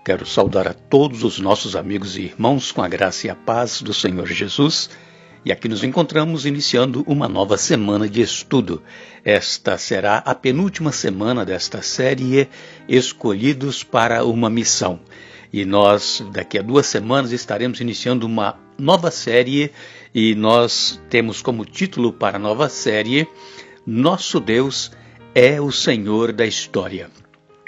Quero saudar a todos os nossos amigos e irmãos com a graça e a paz do Senhor Jesus. E aqui nos encontramos iniciando uma nova semana de estudo. Esta será a penúltima semana desta série Escolhidos para uma Missão. E nós, daqui a 2 semanas, estaremos iniciando uma nova série e nós temos como título para a nova série Nosso Deus é o Senhor da História.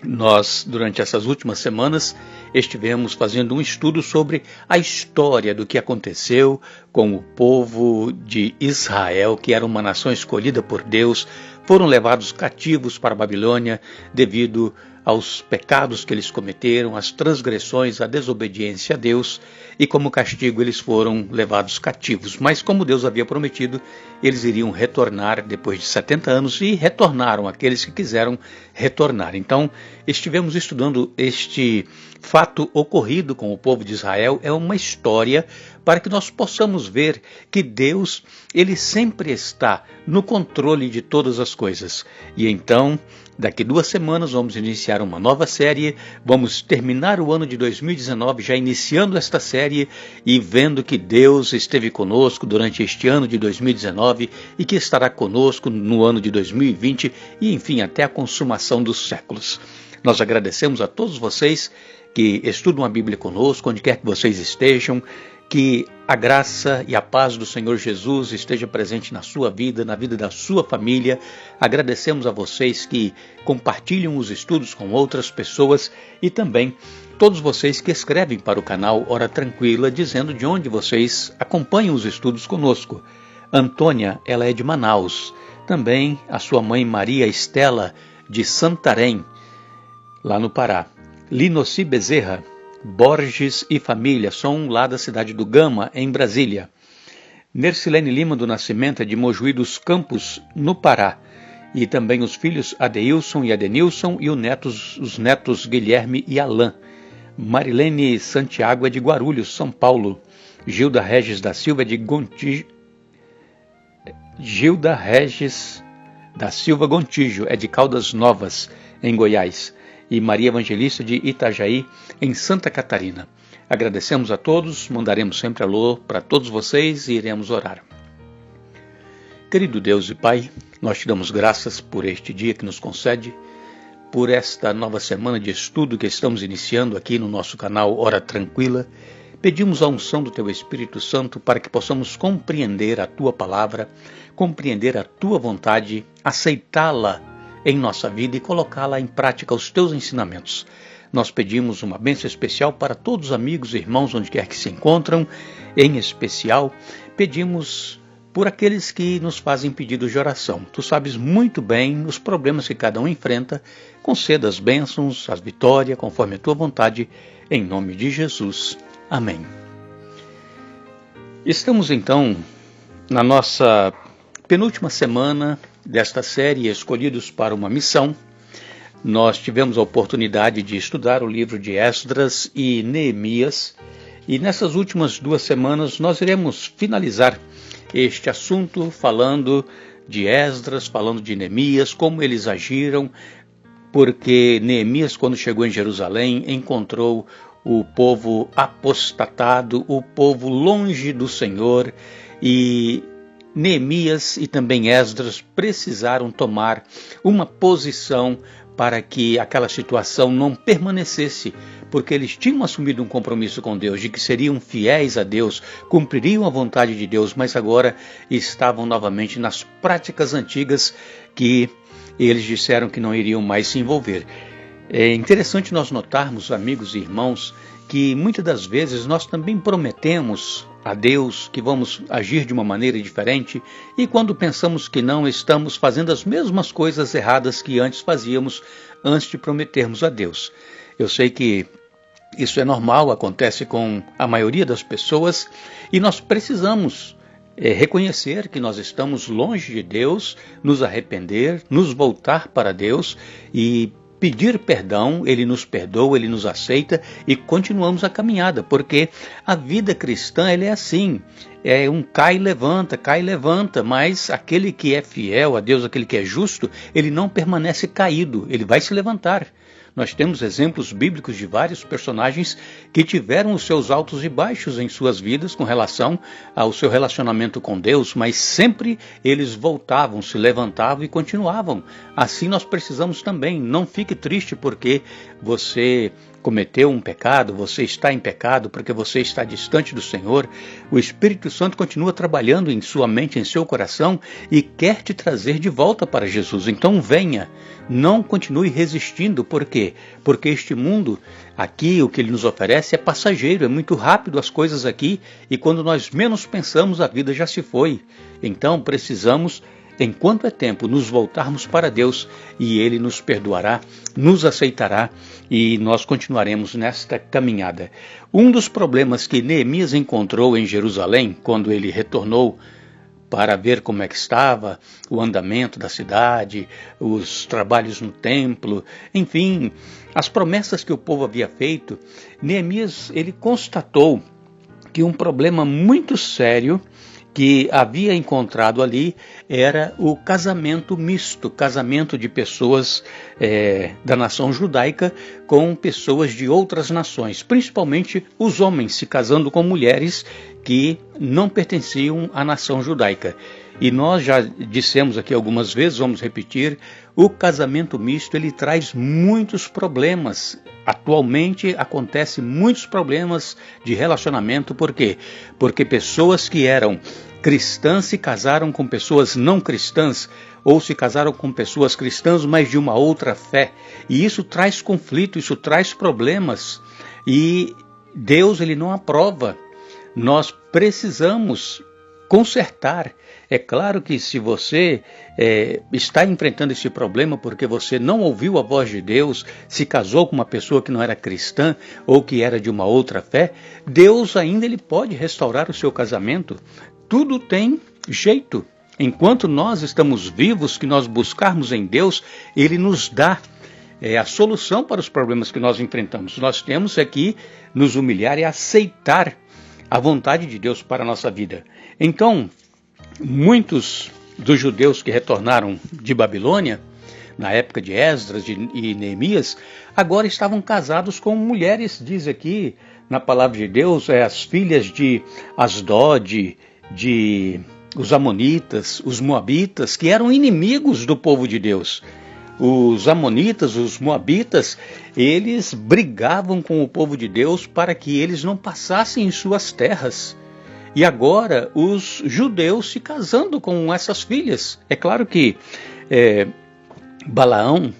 Nós, durante essas últimas semanas, estivemos fazendo um estudo sobre a história do que aconteceu com o povo de Israel, que era uma nação escolhida por Deus, foram levados cativos para a Babilônia devido aos pecados que eles cometeram, às transgressões, à desobediência a Deus, e como castigo eles foram levados cativos. Mas como Deus havia prometido, eles iriam retornar depois de 70 anos e retornaram aqueles que quiseram retornar. Então, estivemos estudando este fato ocorrido com o povo de Israel. É uma história para que nós possamos ver que Deus, Ele sempre está no controle de todas as coisas. E então, daqui 2 semanas vamos iniciar uma nova série, vamos terminar o ano de 2019 já iniciando esta série e vendo que Deus esteve conosco durante este ano de 2019 e que estará conosco no ano de 2020 e enfim até a consumação dos séculos. Nós agradecemos a todos vocês que estudam a Bíblia conosco, onde quer que vocês estejam, que a graça e a paz do Senhor Jesus esteja presente na sua vida, na vida da sua família. Agradecemos a vocês que compartilham os estudos com outras pessoas e também todos vocês que escrevem para o canal Hora Tranquila, dizendo de onde vocês acompanham os estudos conosco. Antônia, ela é de Manaus. Também a sua mãe Maria Estela, de Santarém, lá no Pará. Linoci Bezerra, Borges e família, são lá da cidade do Gama, em Brasília. Nercilene Lima do Nascimento, de Mojuí dos Campos, no Pará. E também os filhos Adeilson e Adenilson e os netos Guilherme e Alain. Marilene Santiago é de Guarulhos, São Paulo. Gilda Regis da Silva é de Gilda Regis da Silva Gontijo é de Caldas Novas, em Goiás. E Maria Evangelista de Itajaí, em Santa Catarina. Agradecemos a todos, mandaremos sempre alô para todos vocês e iremos orar. Querido Deus e Pai, nós te damos graças por este dia que nos concede, por esta nova semana de estudo que estamos iniciando aqui no nosso canal Hora Tranquila. Pedimos a unção do Teu Espírito Santo para que possamos compreender a Tua palavra, compreender a Tua vontade, aceitá-la em nossa vida e colocá-la em prática os Teus ensinamentos. Nós pedimos uma bênção especial para todos os amigos e irmãos onde quer que se encontram. Em especial, pedimos por aqueles que nos fazem pedidos de oração. Tu sabes muito bem os problemas que cada um enfrenta. Conceda as bênçãos, as vitórias, conforme a Tua vontade, em nome de Jesus. Amém. Estamos então na nossa penúltima semana desta série Escolhidos para uma Missão. Nós tivemos a oportunidade de estudar o livro de Esdras e Neemias, e nessas últimas 2 semanas nós iremos finalizar este assunto falando de Esdras, falando de Neemias, como eles agiram, porque Neemias, quando chegou em Jerusalém, encontrou o povo apostatado, o povo longe do Senhor, e Neemias e também Esdras precisaram tomar uma posição para que aquela situação não permanecesse, porque eles tinham assumido um compromisso com Deus, de que seriam fiéis a Deus, cumpririam a vontade de Deus, mas agora estavam novamente nas práticas antigas que eles disseram que não iriam mais se envolver. É interessante nós notarmos, amigos e irmãos, que muitas das vezes nós também prometemos a Deus que vamos agir de uma maneira diferente e quando pensamos que não, estamos fazendo as mesmas coisas erradas que antes fazíamos, antes de prometermos a Deus. Eu sei que isso é normal, acontece com a maioria das pessoas e nós precisamos reconhecer que nós estamos longe de Deus, nos arrepender, nos voltar para Deus e pedir perdão. Ele nos perdoa, Ele nos aceita e continuamos a caminhada, porque a vida cristã ela é assim, é um cai e levanta, mas aquele que é fiel a Deus, aquele que é justo, ele não permanece caído, ele vai se levantar. Nós temos exemplos bíblicos de vários personagens que tiveram os seus altos e baixos em suas vidas com relação ao seu relacionamento com Deus, mas sempre eles voltavam, se levantavam e continuavam. Assim nós precisamos também. Não fique triste porque você cometeu um pecado, você está em pecado, porque você está distante do Senhor. O Espírito Santo continua trabalhando em sua mente, em seu coração e quer te trazer de volta para Jesus. Então venha, não continue resistindo. Por quê? Porque este mundo aqui, o que ele nos oferece é passageiro, é muito rápido as coisas aqui e quando nós menos pensamos, a vida já se foi. Então precisamos, enquanto é tempo, nos voltarmos para Deus e Ele nos perdoará, nos aceitará e nós continuaremos nesta caminhada. Um dos problemas que Neemias encontrou em Jerusalém, quando ele retornou para ver como é que estava o andamento da cidade, os trabalhos no templo, enfim, as promessas que o povo havia feito, Neemias ele constatou que um problema muito sério que havia encontrado ali era o casamento misto, casamento de pessoas da nação judaica com pessoas de outras nações, principalmente os homens se casando com mulheres que não pertenciam à nação judaica. E nós já dissemos aqui algumas vezes, vamos repetir, o casamento misto ele traz muitos problemas. Atualmente acontecem muitos problemas de relacionamento, por quê? Porque pessoas que eram cristãs se casaram com pessoas não cristãs, ou se casaram com pessoas cristãs, mas de uma outra fé. E isso traz conflito, isso traz problemas. E Deus ele não aprova. Nós precisamos consertar. É claro que se você está enfrentando esse problema porque você não ouviu a voz de Deus, se casou com uma pessoa que não era cristã ou que era de uma outra fé, Deus ainda ele pode restaurar o seu casamento. Tudo tem jeito. Enquanto nós estamos vivos, que nós buscarmos em Deus, Ele nos dá a solução para os problemas que nós enfrentamos. Nós temos que nos humilhar e aceitar a vontade de Deus para a nossa vida. Então, muitos dos judeus que retornaram de Babilônia, na época de Esdras e Neemias, agora estavam casados com mulheres, diz aqui na palavra de Deus, as filhas de Asdod, de os amonitas, os moabitas, que eram inimigos do povo de Deus. Os amonitas, os moabitas, eles brigavam com o povo de Deus para que eles não passassem em suas terras. E agora os judeus se casando com essas filhas. É claro que Balaão,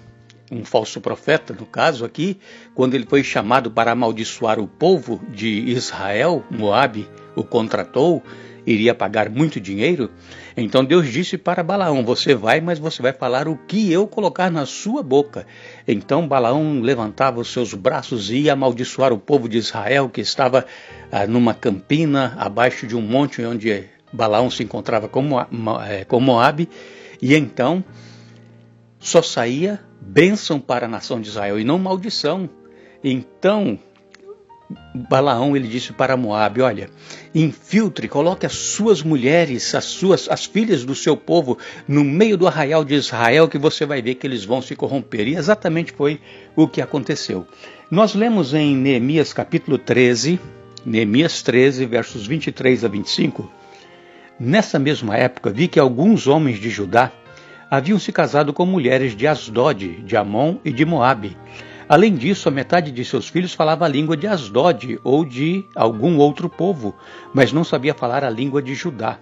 um falso profeta, no caso aqui, quando ele foi chamado para amaldiçoar o povo de Israel, Moabe o contratou, iria pagar muito dinheiro. Então Deus disse para Balaão, você vai, mas você vai falar o que eu colocar na sua boca. Então Balaão levantava os seus braços e ia amaldiçoar o povo de Israel, que estava numa campina, abaixo de um monte onde Balaão se encontrava com Moabe, e então só saía bênção para a nação de Israel e não maldição. Então Balaão ele disse para Moabe, olha, infiltre, coloque as suas mulheres, as filhas do seu povo no meio do arraial de Israel, que você vai ver que eles vão se corromper. E exatamente foi o que aconteceu. Nós lemos em Neemias capítulo 13, Neemias 13, versos 23 a 25. Nessa mesma época vi que alguns homens de Judá haviam se casado com mulheres de Asdod, de Amon e de Moabe. Além disso, a metade de seus filhos falava a língua de Asdod ou de algum outro povo, mas não sabia falar a língua de Judá.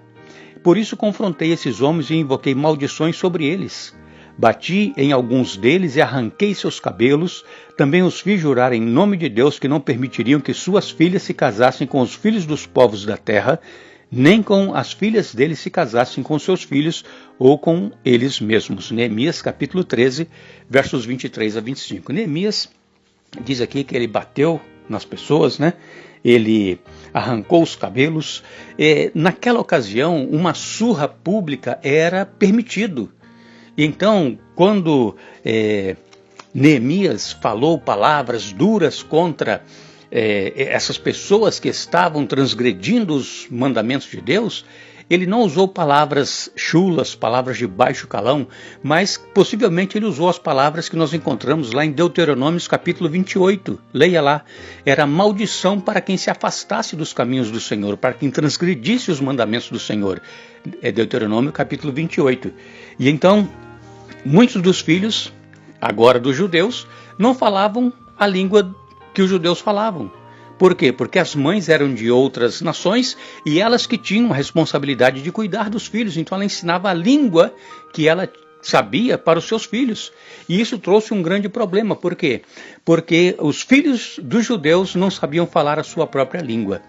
Por isso confrontei esses homens e invoquei maldições sobre eles. Bati em alguns deles e arranquei seus cabelos. Também os fiz jurar em nome de Deus que não permitiriam que suas filhas se casassem com os filhos dos povos da terra, nem com as filhas deles se casassem com seus filhos ou com eles mesmos. Neemias capítulo 13, versos 23 a 25. Neemias diz aqui que ele bateu nas pessoas, né? Ele arrancou os cabelos. Naquela ocasião, uma surra pública era permitido. Então, quando Neemias falou palavras duras contra essas pessoas que estavam transgredindo os mandamentos de Deus, ele não usou palavras chulas, palavras de baixo calão, mas possivelmente ele usou as palavras que nós encontramos lá em Deuteronômio capítulo 28. Leia lá. Era maldição para quem se afastasse dos caminhos do Senhor, para quem transgredisse os mandamentos do Senhor. É Deuteronômio capítulo 28. E então, muitos dos filhos, agora dos judeus, não falavam a língua que os judeus falavam. Por quê? Porque as mães eram de outras nações e elas que tinham a responsabilidade de cuidar dos filhos. Então ela ensinava a língua que ela sabia para os seus filhos. E isso trouxe um grande problema. Por quê? Porque os filhos dos judeus não sabiam falar a sua própria língua.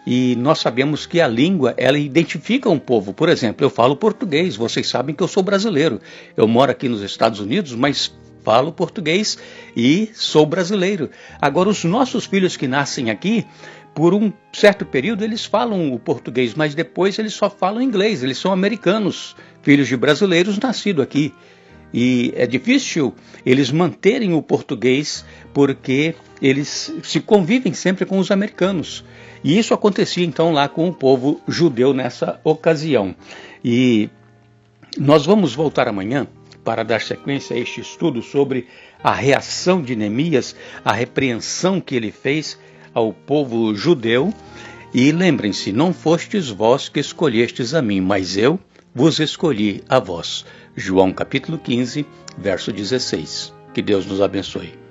E nós sabemos que a língua, ela identifica um povo. Por exemplo, eu falo português, vocês sabem que eu sou brasileiro. Eu moro aqui nos Estados Unidos, mas falo português e sou brasileiro. Agora, os nossos filhos que nascem aqui, por um certo período, eles falam o português, mas depois eles só falam inglês. Eles são americanos, filhos de brasileiros nascidos aqui. E é difícil eles manterem o português porque eles se convivem sempre com os americanos. E isso acontecia então lá com o povo judeu nessa ocasião. E nós vamos voltar amanhã para dar sequência a este estudo sobre a reação de Neemias, a repreensão que ele fez ao povo judeu. E lembrem-se, não fostes vós que escolhestes a mim, mas eu vos escolhi a vós. João capítulo 15, verso 16. Que Deus nos abençoe.